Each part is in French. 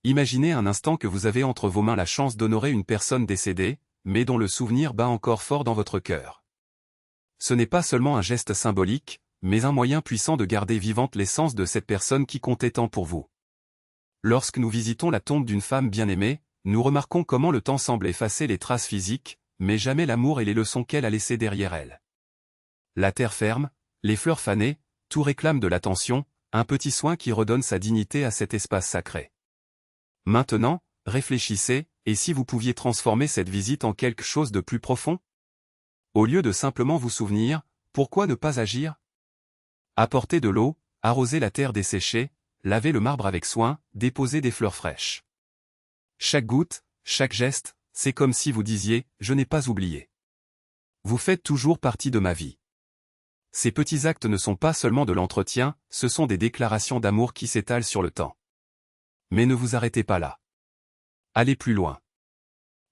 Imaginez un instant que vous avez entre vos mains la chance d'honorer une personne décédée, mais dont le souvenir bat encore fort dans votre cœur. Ce n'est pas seulement un geste symbolique, mais un moyen puissant de garder vivante l'essence de cette personne qui comptait tant pour vous. Lorsque nous visitons la tombe d'une femme bien-aimée, nous remarquons comment le temps semble effacer les traces physiques, mais jamais l'amour et les leçons qu'elle a laissées derrière elle. La terre ferme, les fleurs fanées, tout réclame de l'attention, un petit soin qui redonne sa dignité à cet espace sacré. Maintenant, réfléchissez, et si vous pouviez transformer cette visite en quelque chose de plus profond? Au lieu de simplement vous souvenir, pourquoi ne pas agir? Apporter de l'eau, arroser la terre desséchée, laver le marbre avec soin, déposer des fleurs fraîches. Chaque goutte, chaque geste, c'est comme si vous disiez « Je n'ai pas oublié. Vous faites toujours partie de ma vie ». Ces petits actes ne sont pas seulement de l'entretien, ce sont des déclarations d'amour qui s'étalent sur le temps. Mais ne vous arrêtez pas là. Allez plus loin.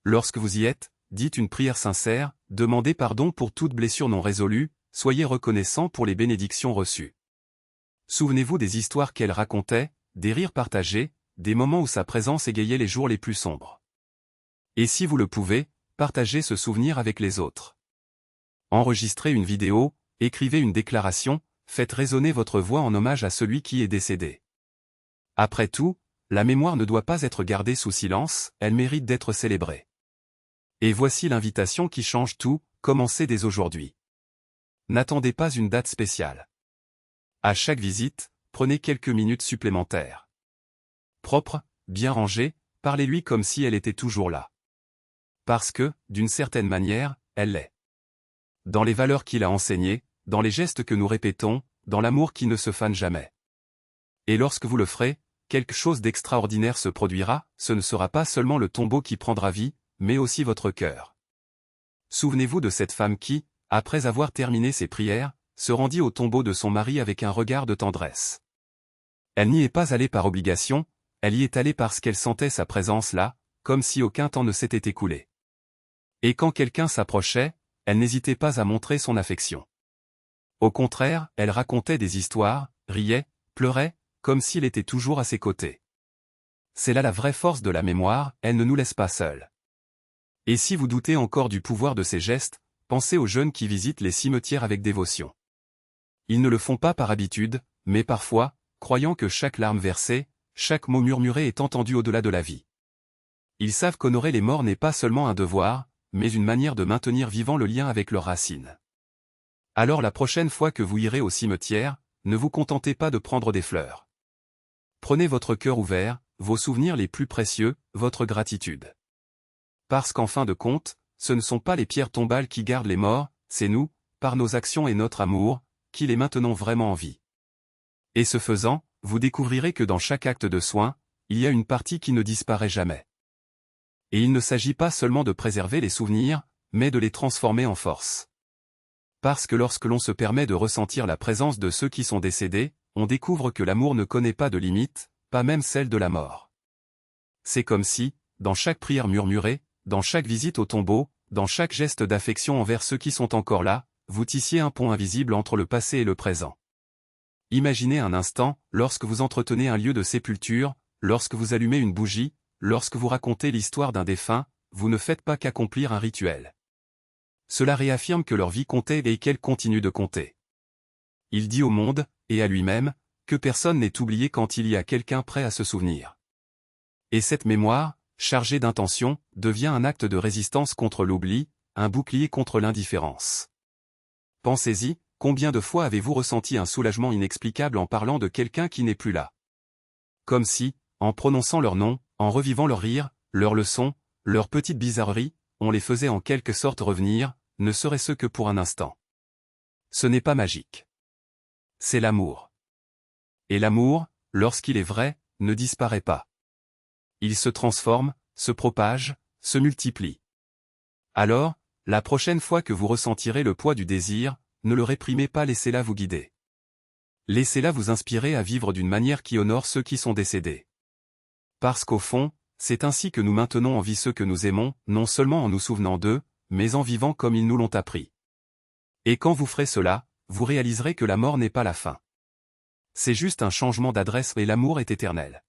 Lorsque vous y êtes, dites une prière sincère, demandez pardon pour toute blessure non résolue, soyez reconnaissant pour les bénédictions reçues. Souvenez-vous des histoires qu'elle racontait, des rires partagés, des moments où sa présence égayait les jours les plus sombres. Et si vous le pouvez, partagez ce souvenir avec les autres. Enregistrez une vidéo, écrivez une déclaration, faites résonner votre voix en hommage à celui qui est décédé. Après tout, la mémoire ne doit pas être gardée sous silence, elle mérite d'être célébrée. Et voici l'invitation qui change tout, commencez dès aujourd'hui. N'attendez pas une date spéciale. À chaque visite, prenez quelques minutes supplémentaires. Propre, bien rangée, parlez-lui comme si elle était toujours là. Parce que, d'une certaine manière, elle l'est. Dans les valeurs qu'il a enseignées, dans les gestes que nous répétons, dans l'amour qui ne se fane jamais. Et lorsque vous le ferez, quelque chose d'extraordinaire se produira, ce ne sera pas seulement le tombeau qui prendra vie, mais aussi votre cœur. Souvenez-vous de cette femme qui, après avoir terminé ses prières, se rendit au tombeau de son mari avec un regard de tendresse. Elle n'y est pas allée par obligation, elle y est allée parce qu'elle sentait sa présence là, comme si aucun temps ne s'était écoulé. Et quand quelqu'un s'approchait, elle n'hésitait pas à montrer son affection. Au contraire, elle racontait des histoires, riait, pleurait, comme s'il était toujours à ses côtés. C'est là la vraie force de la mémoire, elle ne nous laisse pas seuls. Et si vous doutez encore du pouvoir de ces gestes, pensez aux jeunes qui visitent les cimetières avec dévotion. Ils ne le font pas par habitude, mais parfois, croyant que chaque larme versée, chaque mot murmuré est entendu au-delà de la vie. Ils savent qu'honorer les morts n'est pas seulement un devoir, mais une manière de maintenir vivant le lien avec leurs racines. Alors la prochaine fois que vous irez au cimetière, ne vous contentez pas de prendre des fleurs. Prenez votre cœur ouvert, vos souvenirs les plus précieux, votre gratitude. Parce qu'en fin de compte, ce ne sont pas les pierres tombales qui gardent les morts, c'est nous, par nos actions et notre amour, qui les maintenons vraiment en vie. Et ce faisant, vous découvrirez que dans chaque acte de soin, il y a une partie qui ne disparaît jamais. Et il ne s'agit pas seulement de préserver les souvenirs, mais de les transformer en force. Parce que lorsque l'on se permet de ressentir la présence de ceux qui sont décédés, on découvre que l'amour ne connaît pas de limite, pas même celle de la mort. C'est comme si, dans chaque prière murmurée, dans chaque visite au tombeau, dans chaque geste d'affection envers ceux qui sont encore là, vous tissiez un pont invisible entre le passé et le présent. Imaginez un instant, lorsque vous entretenez un lieu de sépulture, lorsque vous allumez une bougie, lorsque vous racontez l'histoire d'un défunt, vous ne faites pas qu'accomplir un rituel. Cela réaffirme que leur vie comptait et qu'elle continue de compter. Il dit au monde, et à lui-même, que personne n'est oublié quand il y a quelqu'un prêt à se souvenir. Et cette mémoire, chargée d'intention, devient un acte de résistance contre l'oubli, un bouclier contre l'indifférence. Pensez-y, combien de fois avez-vous ressenti un soulagement inexplicable en parlant de quelqu'un qui n'est plus là? Comme si, en prononçant leur nom, en revivant leurs rires, leurs leçons, leurs petites bizarreries, on les faisait en quelque sorte revenir, ne serait-ce que pour un instant. Ce n'est pas magique. C'est l'amour. Et l'amour, lorsqu'il est vrai, ne disparaît pas. Il se transforme, se propage, se multiplie. Alors, la prochaine fois que vous ressentirez le poids du désir, ne le réprimez pas, laissez-la vous guider. Laissez-la vous inspirer à vivre d'une manière qui honore ceux qui sont décédés. Parce qu'au fond, c'est ainsi que nous maintenons en vie ceux que nous aimons, non seulement en nous souvenant d'eux, mais en vivant comme ils nous l'ont appris. Et quand vous ferez cela, vous réaliserez que la mort n'est pas la fin. C'est juste un changement d'adresse et l'amour est éternel.